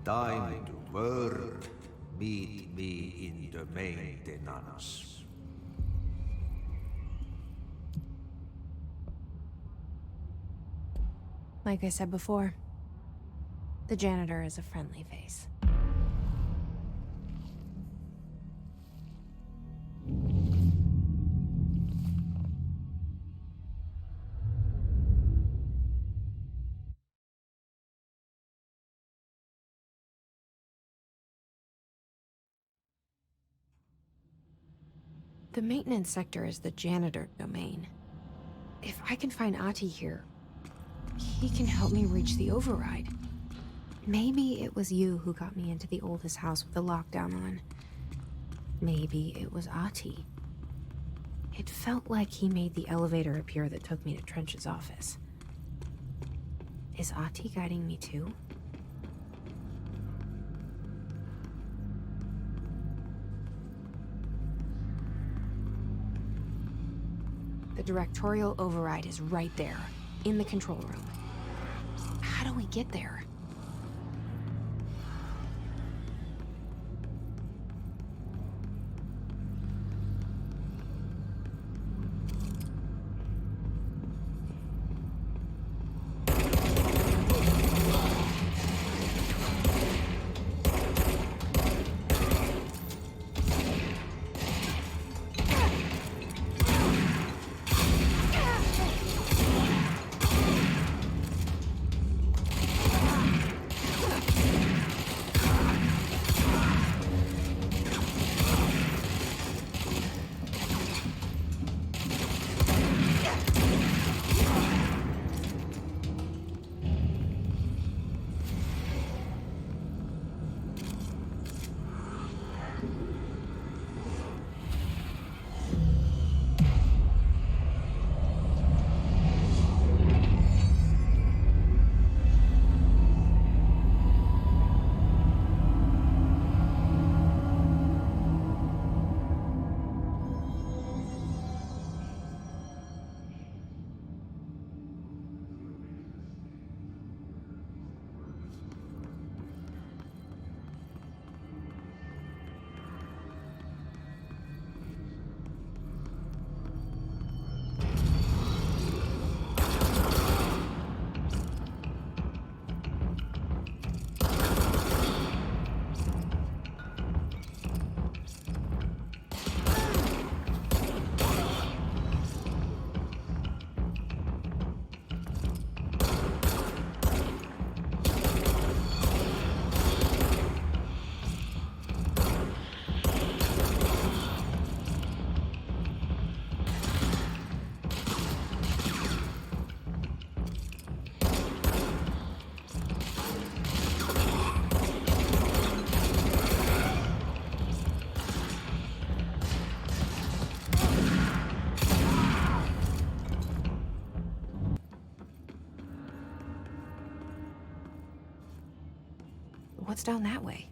time to work, meet me in the maintenance. Like I said before, the janitor is a friendly face. The maintenance sector is the janitor domain. If I can find Ahti here, he can help me reach the override. Maybe it was you who got me into the oldest house with the lockdown on. Maybe it was Ahti. It felt like he made the elevator appear that took me to Trench's office. Is Ahti guiding me too? The directorial override is right there, in the control room. How do we get there? What's down that way?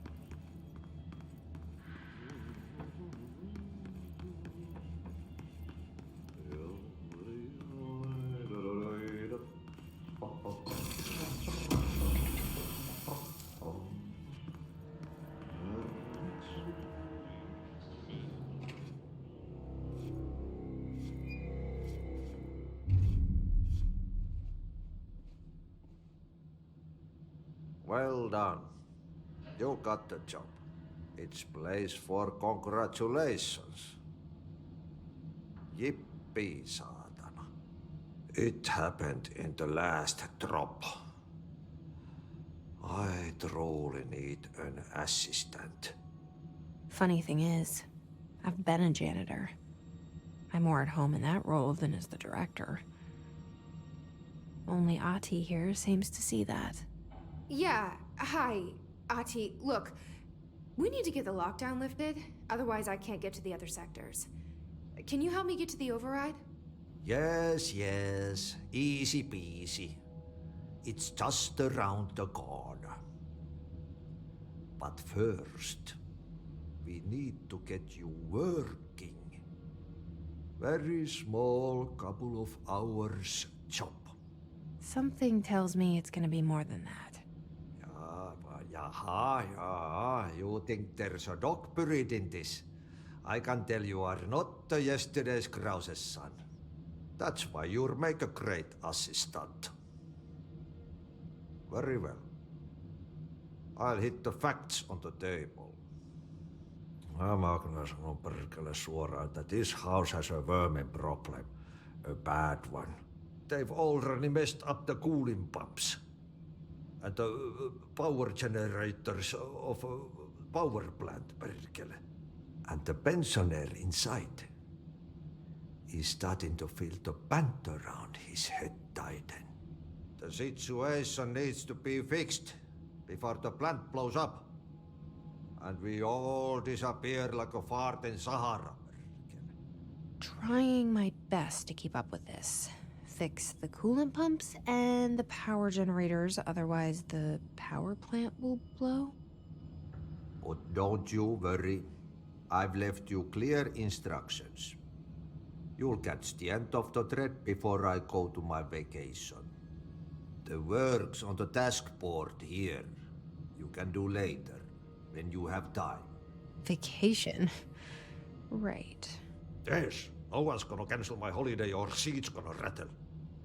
Well done. You got the job. It's place for congratulations. Yippee, saatana. It happened in the last drop. I truly need an assistant. Funny thing is, I've been a janitor. I'm more at home in that role than as the director. Only Ahti here seems to see that. Yeah, hi, Ahti. Look, we need to get the lockdown lifted, otherwise I can't get to the other sectors. Can you help me get to the override? Yes, yes. Easy peasy. It's just around the corner. But first, we need to get you working. Very small, couple of hours job. Something tells me it's gonna be more than that. Yaha, you think there's a dog buried in this? I can tell you are not yesterday's Krause's son. That's why you'll make a great assistant. Very well. I'll hit the facts on the table. Mä kyllä sanon perkele suoraan, että this house has a vermin problem. A bad one. They've already messed up the cooling pumps. And the power generators of a power plant, perkele. And the pensioner inside is starting to feel the band around his head tighten. The situation needs to be fixed before the plant blows up. And we all disappear like a fart in Sahara. Trying my best to keep up with this. Fix the coolant pumps and the power generators, otherwise the power plant will blow. But don't you worry. I've left you clear instructions. You'll catch the end of the thread before I go to my vacation. The work's on the task board here. You can do later, when you have time. Vacation? Right. Yes, no one's gonna cancel my holiday or seat's gonna rattle.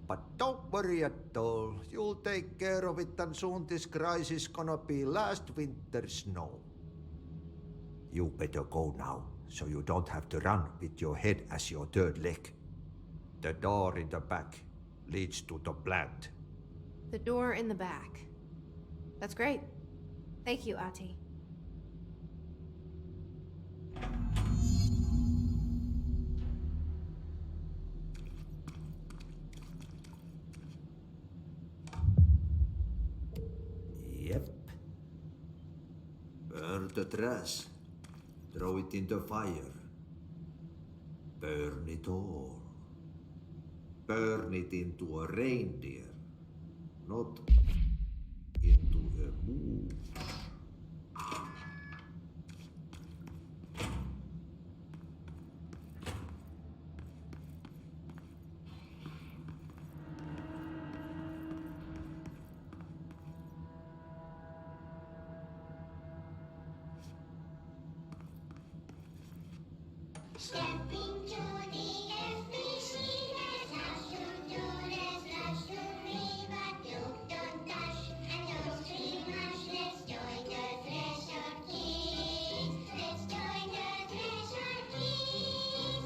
But don't worry at all. You'll take care of it and soon this crisis gonna be last winter's snow. You better go now, so you don't have to run with your head as your third leg. The door in the back leads to the plant. The door in the back. That's great. Thank you, Ati. Yep. Burn the trash. Throw it in the fire. Burn it all. Burn it into a reindeer, not into a moose. Stepping to the FBC, there's lots to do, there's lots to read, but don't dash and don't scream much. Let's join the Thresher Kids. Let's join the Thresher Kids.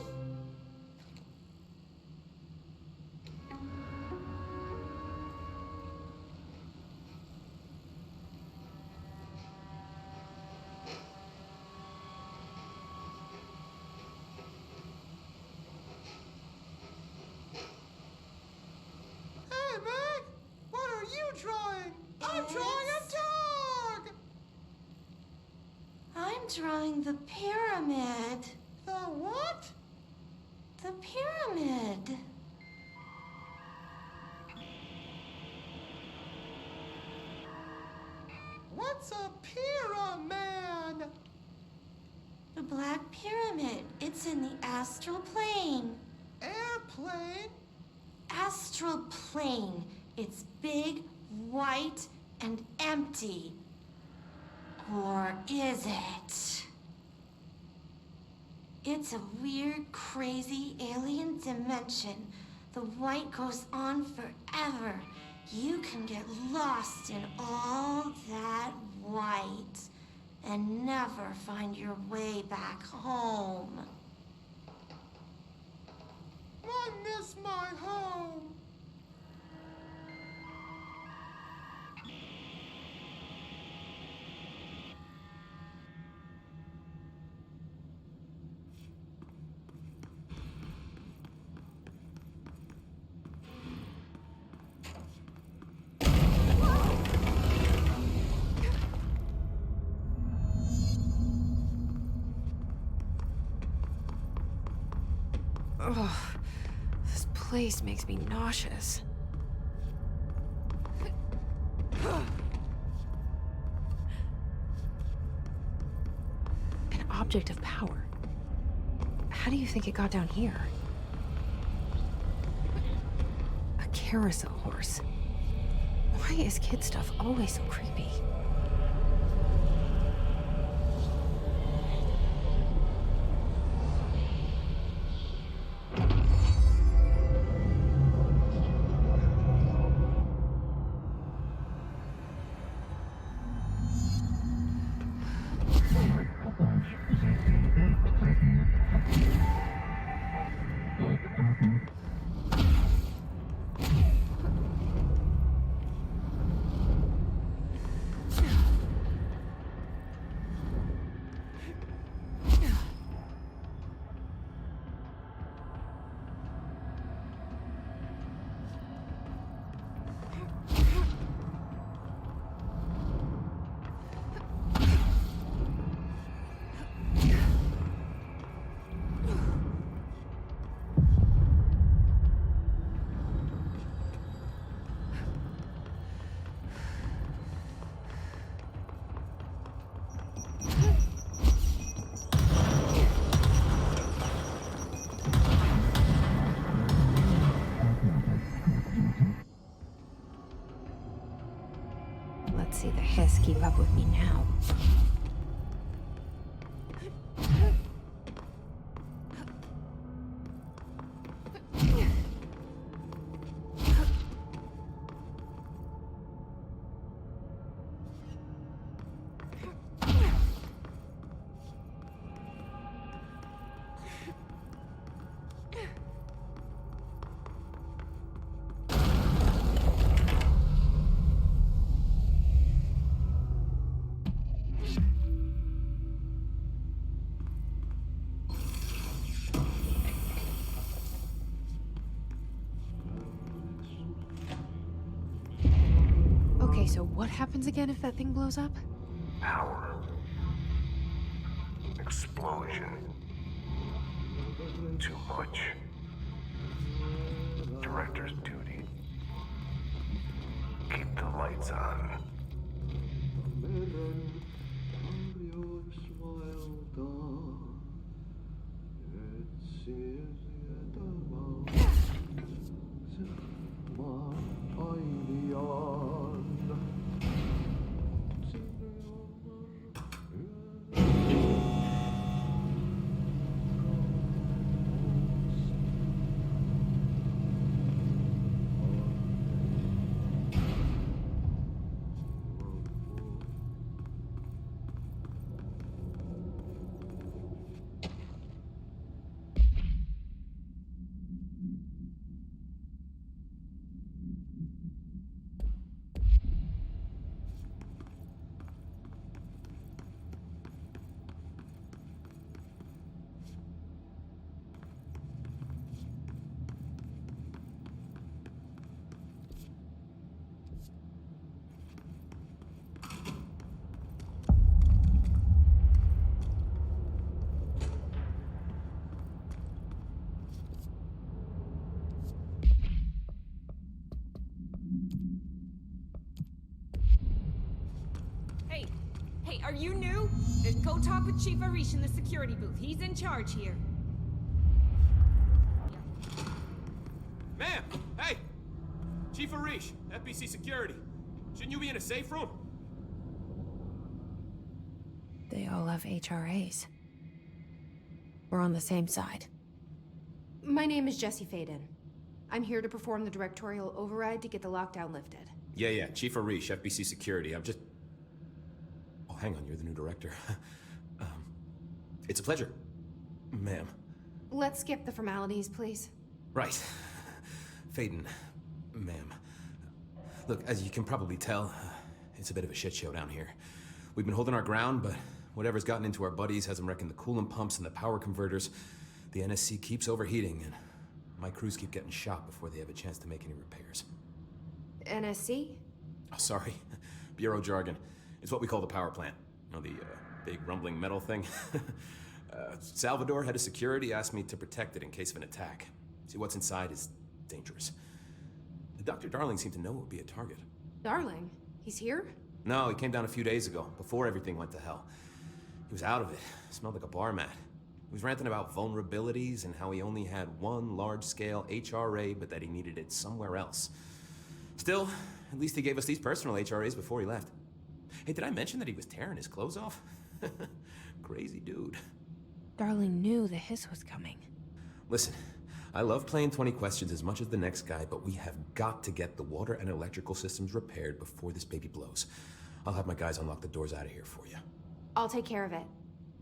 Hey, Meg! What are you drawing? I'm drawing a dog! I'm drawing the pyramid. The what? The pyramid. What's a pyramid? The Black Pyramid. It's in the astral plane. Airplane? Astral plane. It's big, white, and empty. Or is it? It's a weird, crazy alien dimension. The white goes on forever. You can get lost in all that white and never find your way back home. I miss my home. Ugh, this place makes me nauseous. An object of power. How do you think it got down here? A carousel horse. Why is kid stuff always so creepy? Let's see the hiss keep up with me now. Okay, so what happens again if that thing blows up? Power. Explosion. Too much. Director's duty. Keep the lights on. Hey, are you new? Go talk with Chief Arish in the security booth. He's in charge here. Ma'am! Hey! Chief Arish, FBC Security. Shouldn't you be in a safe room? They all have HRAs. We're on the same side. My name is Jesse Faden. I'm here to perform the directorial override to get the lockdown lifted. Yeah, Chief Arish, FBC Security. I'm just... Oh, hang on, you're the new director. It's a pleasure, ma'am. Let's skip the formalities, please. Right. Faden, ma'am. Look, as you can probably tell, it's a bit of a shit show down here. We've been holding our ground, but whatever's gotten into our buddies has them wrecking the coolant pumps and the power converters. The NSC keeps overheating, and my crews keep getting shot before they have a chance to make any repairs. NSC? Oh, sorry. Bureau jargon. It's what we call the power plant. You know, the big rumbling metal thing? Salvador, head of security, asked me to protect it in case of an attack. See, what's inside is dangerous. Dr. Darling seemed to know it would be a target. Darling? He's here? No, he came down a few days ago, before everything went to hell. He was out of it. Smelled like a bar mat. He was ranting about vulnerabilities and how he only had one large-scale HRA, but that he needed it somewhere else. Still, at least he gave us these personal HRAs before he left. Hey, did I mention that he was tearing his clothes off? Crazy dude. Darling knew the hiss was coming. Listen, I love playing 20 questions as much as the next guy, but we have got to get the water and electrical systems repaired before this baby blows. I'll have my guys unlock the doors out of here for you. I'll take care of it.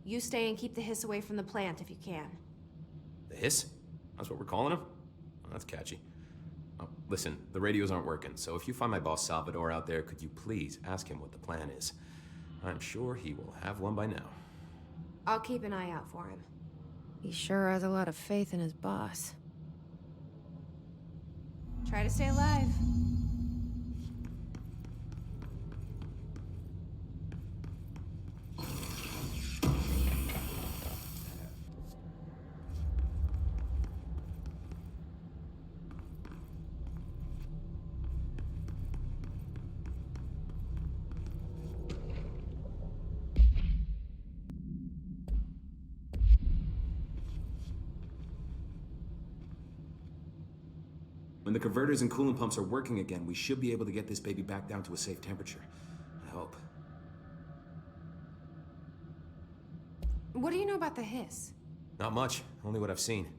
You stay and keep the hiss away from the plant if you can. The hiss? That's what we're calling him? Oh, that's catchy. Oh, listen, the radios aren't working, so if you find my boss Salvador out there, could you please ask him what the plan is? I'm sure he will have one by now. I'll keep an eye out for him. He sure has a lot of faith in his boss. Try to stay alive. When the converters and coolant pumps are working again, we should be able to get this baby back down to a safe temperature. I hope. What do you know about the hiss? Not much, only what I've seen.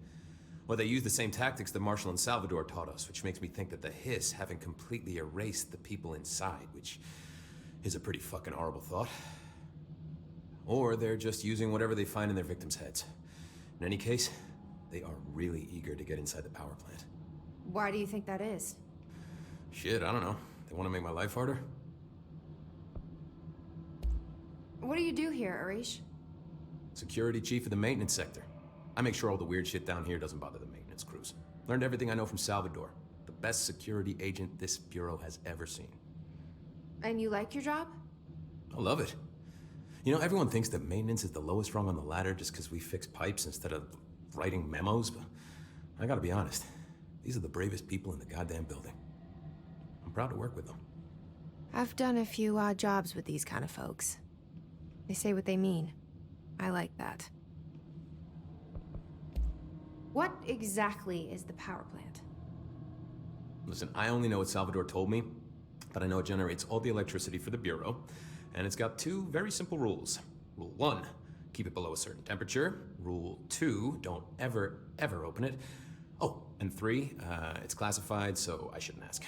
Well, they use the same tactics that Marshall and Salvador taught us, which makes me think that the hiss haven't completely erased the people inside, which is a pretty fucking horrible thought. Or they're just using whatever they find in their victims' heads. In any case, they are really eager to get inside the power plant. Why do you think that is? Shit, I don't know. They want to make my life harder? What do you do here, Arish? Security chief of the maintenance sector. I make sure all the weird shit down here doesn't bother the maintenance crews. Learned everything I know from Salvador. The best security agent this bureau has ever seen. And you like your job? I love it. You know, everyone thinks that maintenance is the lowest rung on the ladder just because we fix pipes instead of writing memos, but I gotta be honest. These are the bravest people in the goddamn building. I'm proud to work with them. I've done a few odd jobs with these kind of folks. They say what they mean. I like that. What exactly is the power plant? Listen, I only know what Salvador told me, but I know it generates all the electricity for the Bureau, and it's got two very simple rules. Rule 1, keep it below a certain temperature. Rule 2, don't ever, ever open it. Oh, and 3, it's classified, so I shouldn't ask.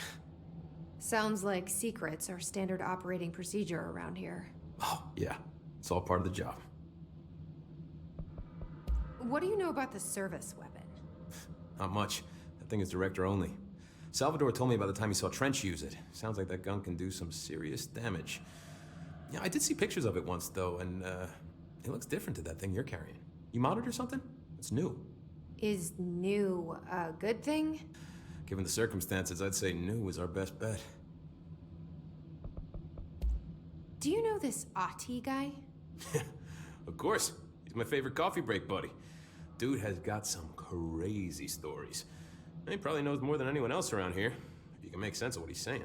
Sounds like secrets are standard operating procedure around here. Oh, yeah. It's all part of the job. What do you know about the service weapon? Not much. That thing is director only. Salvador told me by the time he saw Trench use it. Sounds like that gun can do some serious damage. Yeah, I did see pictures of it once, though, and it looks different to that thing you're carrying. You modded or something? It's new. Is new a good thing? Given the circumstances, I'd say new is our best bet. Do you know this Ati guy? Of course. He's my favorite coffee break buddy. Dude has got some crazy stories. And he probably knows more than anyone else around here, if you can make sense of what he's saying.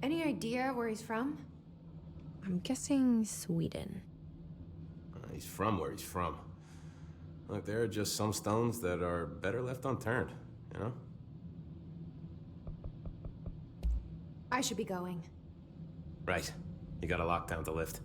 Any idea where he's from? I'm guessing Sweden. He's from where he's from. Look, there are just some stones that are better left unturned, you know? I should be going. Right. You got a lockdown to lift.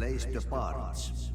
replace the parts.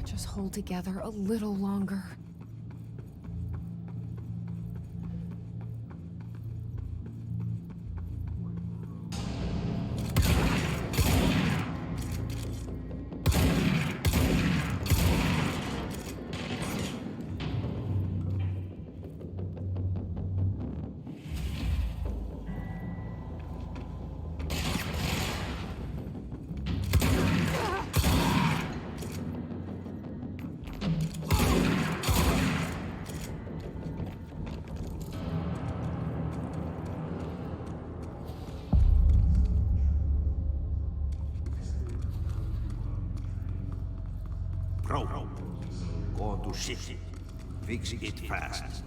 Just hold together a little longer. Bro, go to shit. Fix it fast.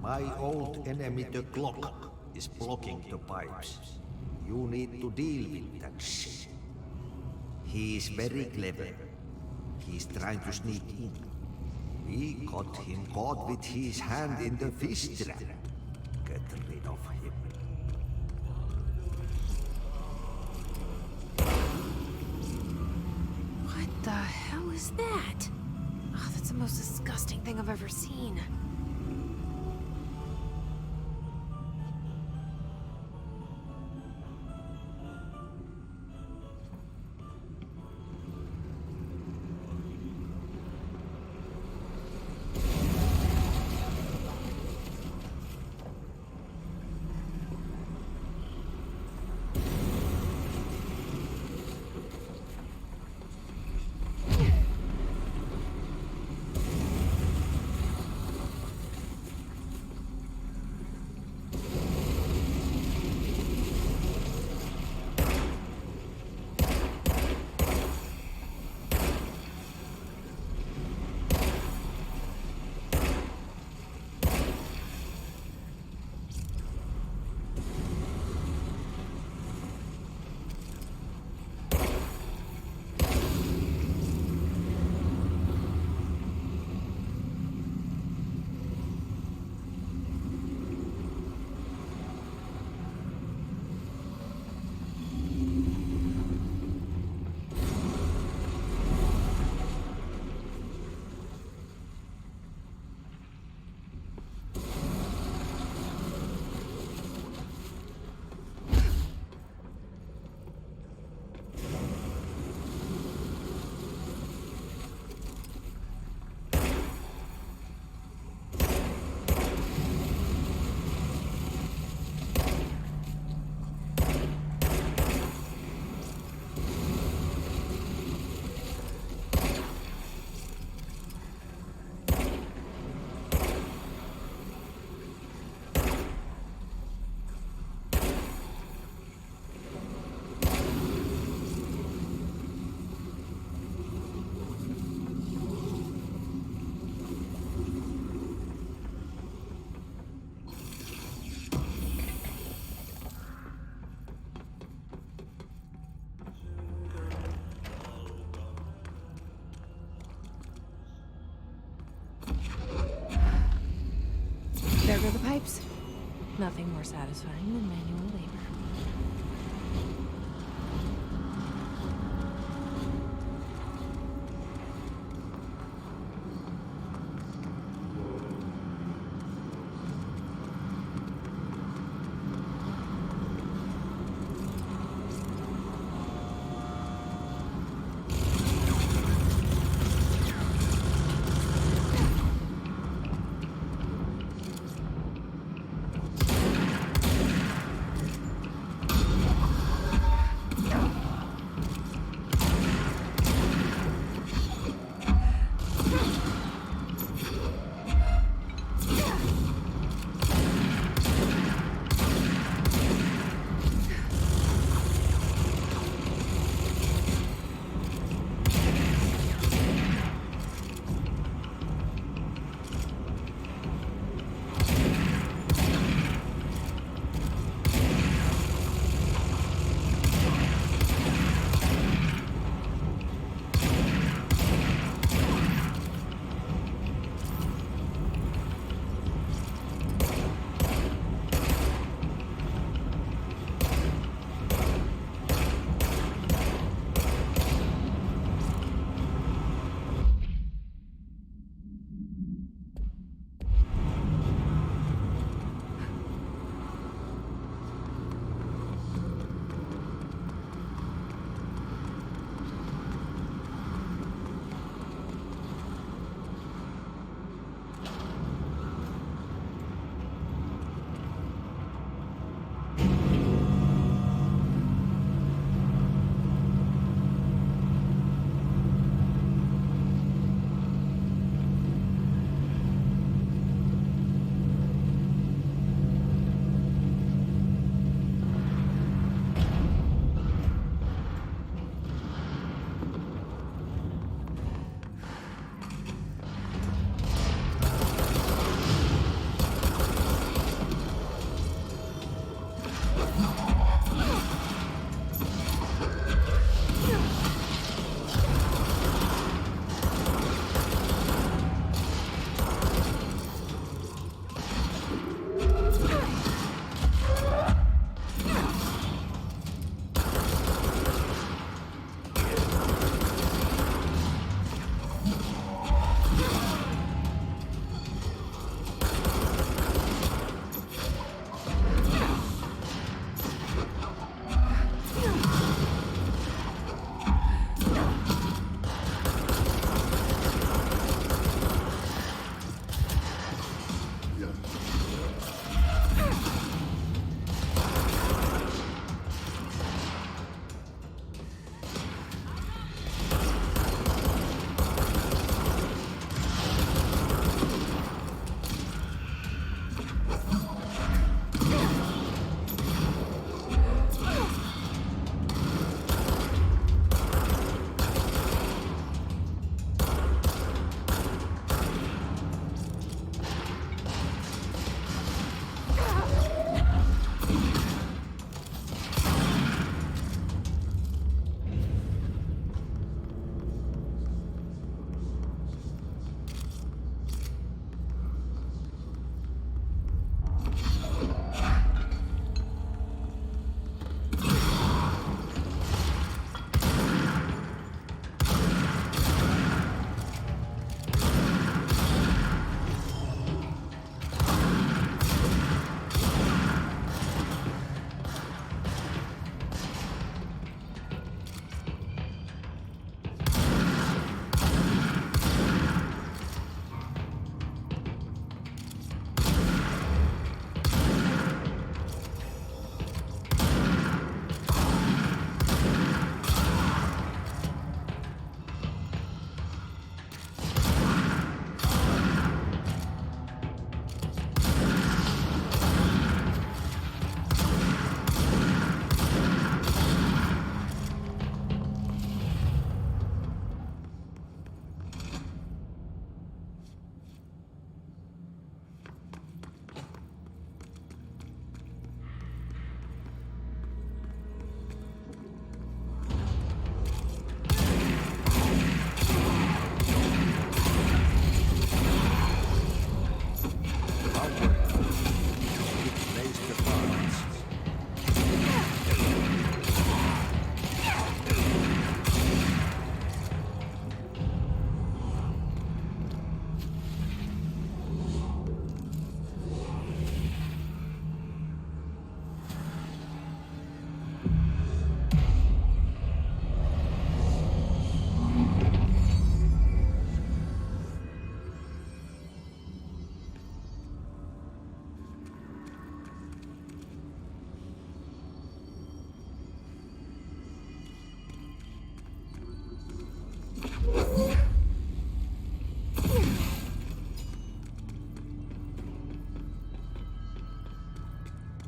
My old enemy, the clock, is blocking the pipes. You need to deal with that shit. He is very clever. He's trying to sneak in. We got him caught with his hand in the fish trap. Get rid of him. What the hell is that? Oh, that's the most disgusting thing I've ever seen. There go the pipes. Nothing more satisfying than manual labor.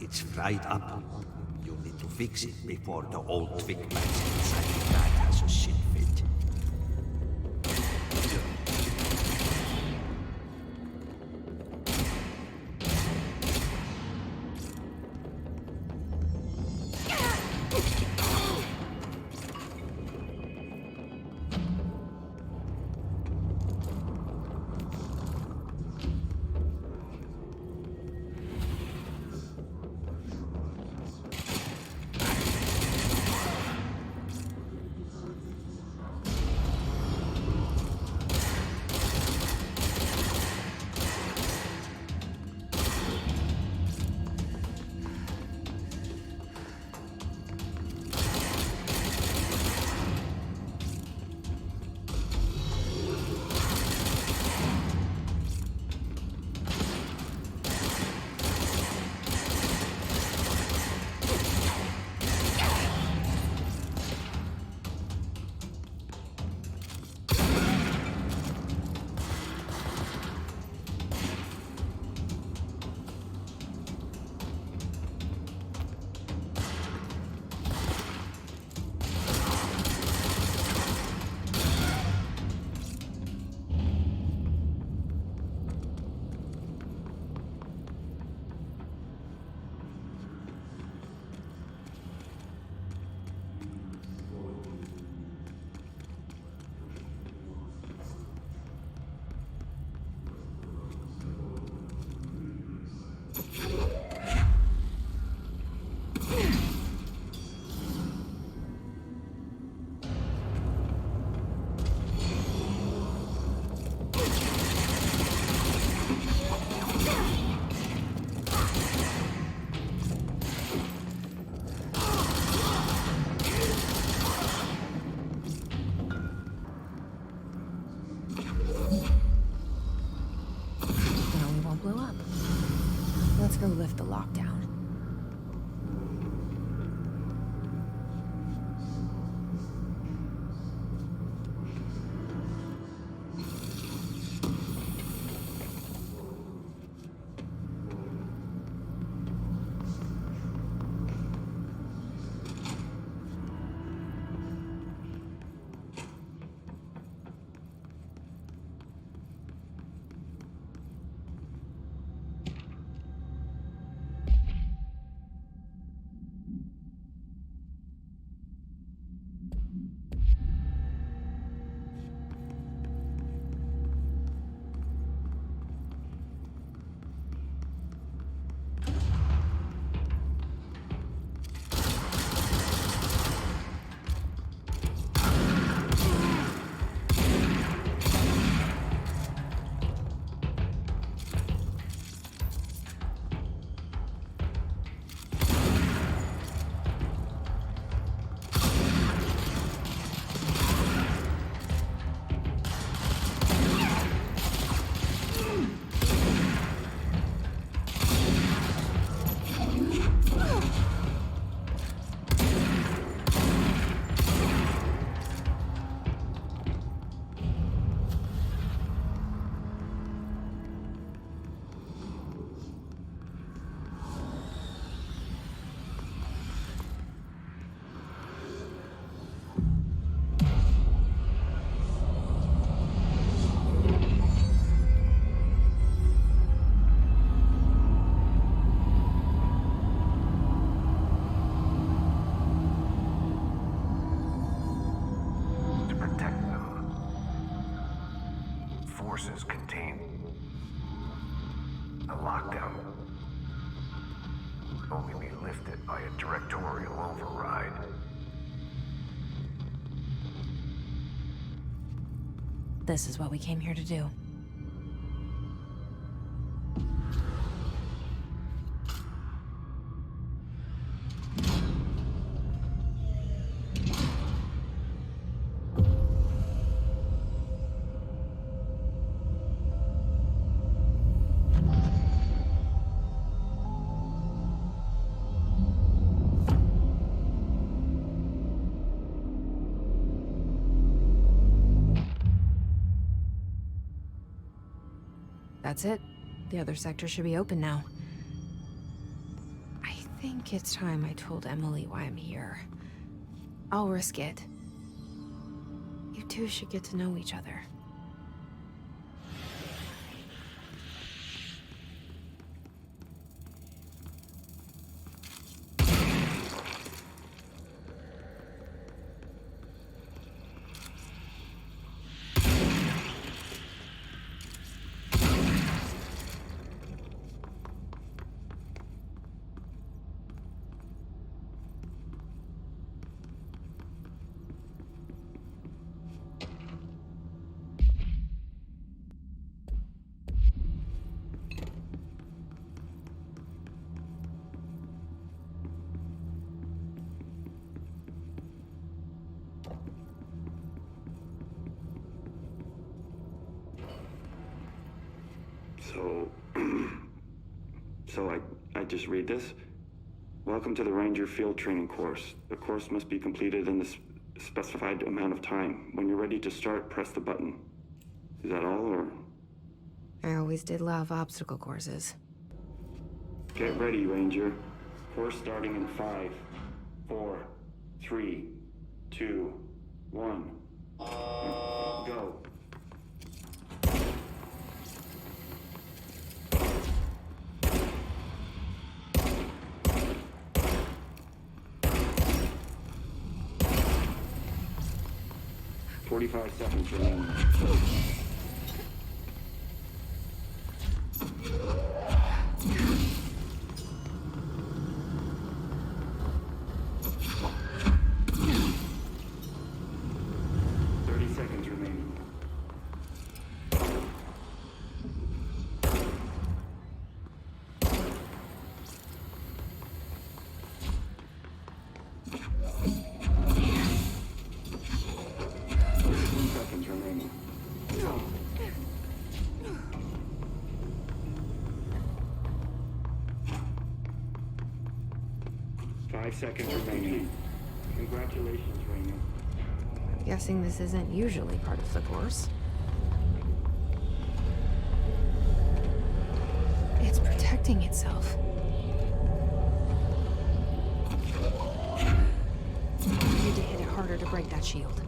It's fried up. You need to fix it before the old twig pants inside that has a shit fit. Let's go lift the lockdown. Forces contain a lockdown. Only be lifted by a directorial override. This is what we came here to do. That's it. The other sector should be open now. I think it's time I told Emily why I'm here. I'll risk it. You two should get to know each other. So I just read this. Welcome to the Ranger Field Training course. The course must be completed in the specified amount of time. When you're ready to start, press the button. Is that all, or? I always did love obstacle courses. Get ready, Ranger. Course starting in 5, 4, 3, 2, 1. Go. "45 seconds remaining." Seconds remaining. Congratulations, Rainer. I'm guessing this isn't usually part of the course. It's protecting itself. I need to hit it harder to break that shield.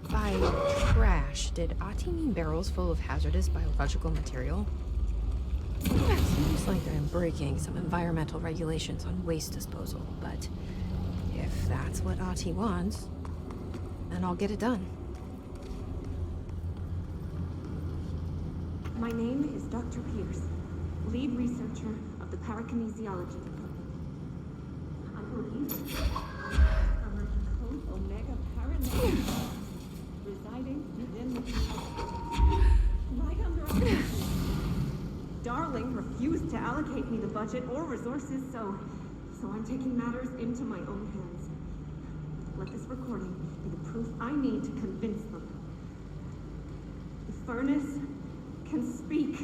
By trash, did Ati mean barrels full of hazardous biological material? Seems like I'm breaking some environmental regulations on waste disposal, but if that's what Ati wants, then I'll get it done. My name is Dr. Pierce, lead researcher of the Parakinesiology Department. I believe Omega Paranetics residing within the allocate me the budget or resources, so I'm taking matters into my own hands. Let this recording be the proof I need to convince them. The furnace can speak.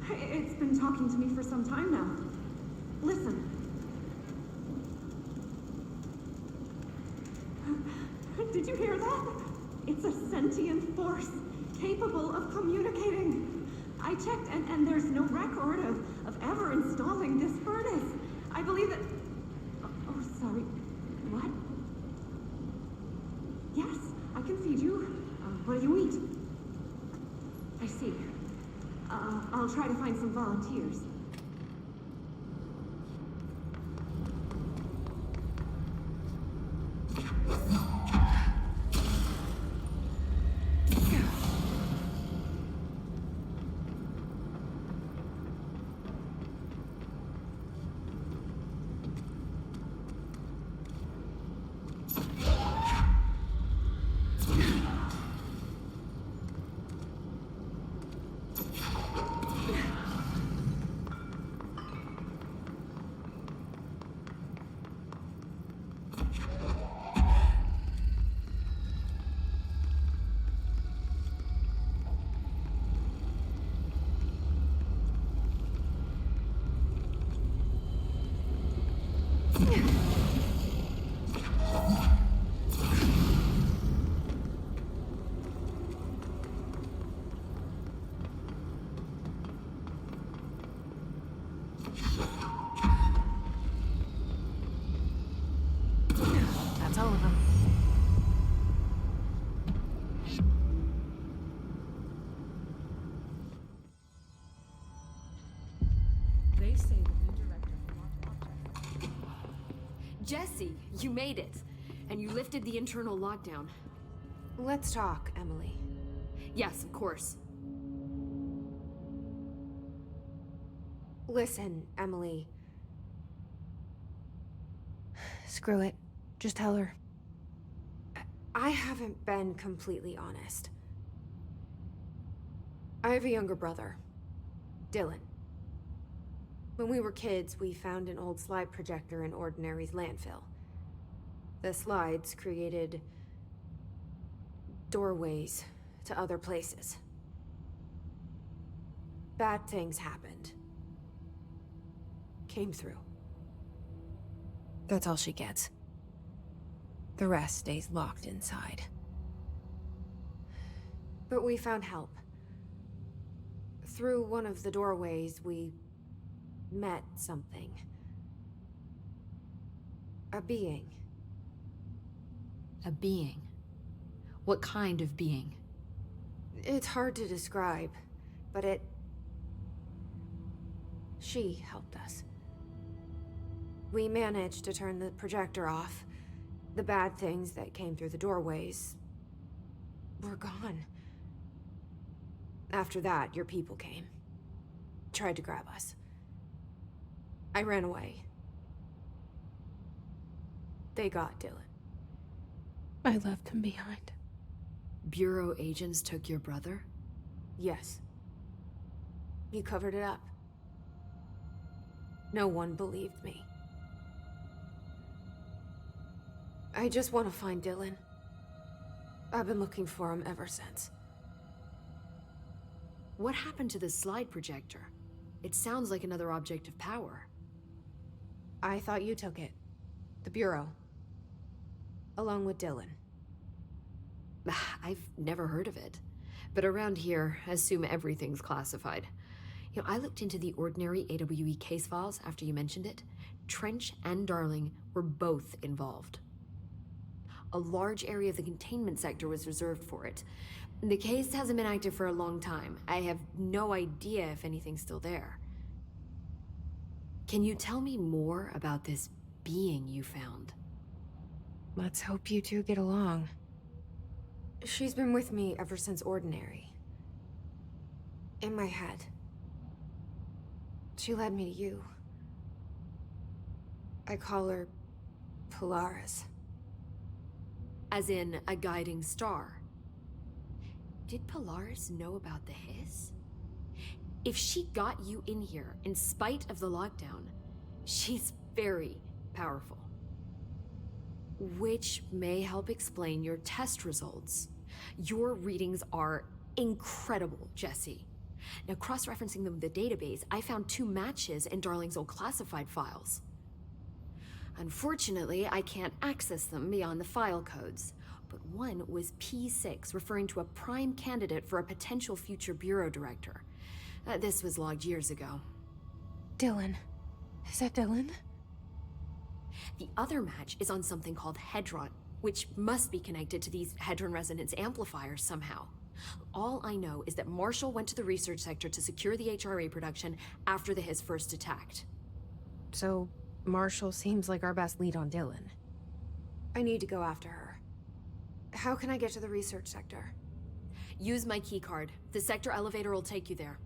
It's been talking to me for some time now. Listen. Did you hear that? It's a sentient force, capable of communicating. I checked, and there's no record of ever installing this furnace. I believe that... Oh, sorry. What? Yes, I can feed you. What do you eat? I see. I'll try to find some volunteers. That's all of them. They say the new director forgot object. Jesse, you made it. And you lifted the internal lockdown. Let's talk, Emily. Yes, of course. Listen, Emily. Screw it. Just tell her. I haven't been completely honest. I have a younger brother, Dylan. When we were kids, we found an old slide projector in Ordinary's landfill. The slides created doorways to other places. Bad things happened. Came through. That's all she gets. The rest stays locked inside. But we found help. Through one of the doorways, we met something. A being. A being? What kind of being? It's hard to describe, but she helped us. We managed to turn the projector off. The bad things that came through the doorways were gone. After that, your people came. Tried to grab us. I ran away. They got Dylan. I left him behind. Bureau agents took your brother? Yes. You covered it up. No one believed me. I just want to find Dylan. I've been looking for him ever since. What happened to the slide projector? It sounds like another object of power. I thought you took it. The Bureau. Along with Dylan. I've never heard of it. But around here, assume everything's classified. You know, I looked into the Ordinary AWE case files after you mentioned it. Trench and Darling were both involved. A large area of the containment sector was reserved for it. The case hasn't been active for a long time. I have no idea if anything's still there. Can you tell me more about this being you found? Let's hope you two get along. She's been with me ever since Ordinary. In my head. She led me to you. I call her Polaris. As in, a guiding star. Did Polaris know about the hiss? If she got you in here in spite of the lockdown, she's very powerful. Which may help explain your test results. Your readings are incredible, Jesse. Now, cross-referencing them with the database, I found 2 matches in Darling's old classified files. Unfortunately, I can't access them beyond the file codes, but one was P6, referring to a prime candidate for a potential future bureau director. This was logged years ago. Dylan. Is that Dylan? The other match is on something called Hedron, which must be connected to these Hedron resonance amplifiers somehow. All I know is that Marshall went to the research sector to secure the HRA production after the Hiss first attacked. So, Marshall seems like our best lead on Dylan. I need to go after her. How can I get to the research sector? Use my keycard. The sector elevator will take you there.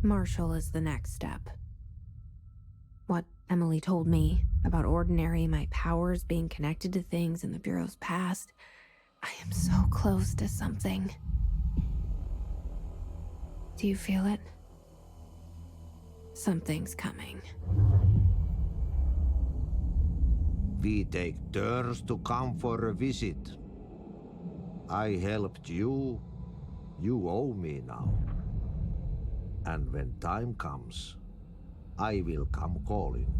Marshall is the next step. What Emily told me about Ordinary, my powers being connected to things in the Bureau's past, I am so close to something. Do you feel it? Something's coming. We take turns to come for a visit. I helped you. You owe me now. And when time comes, I will come calling.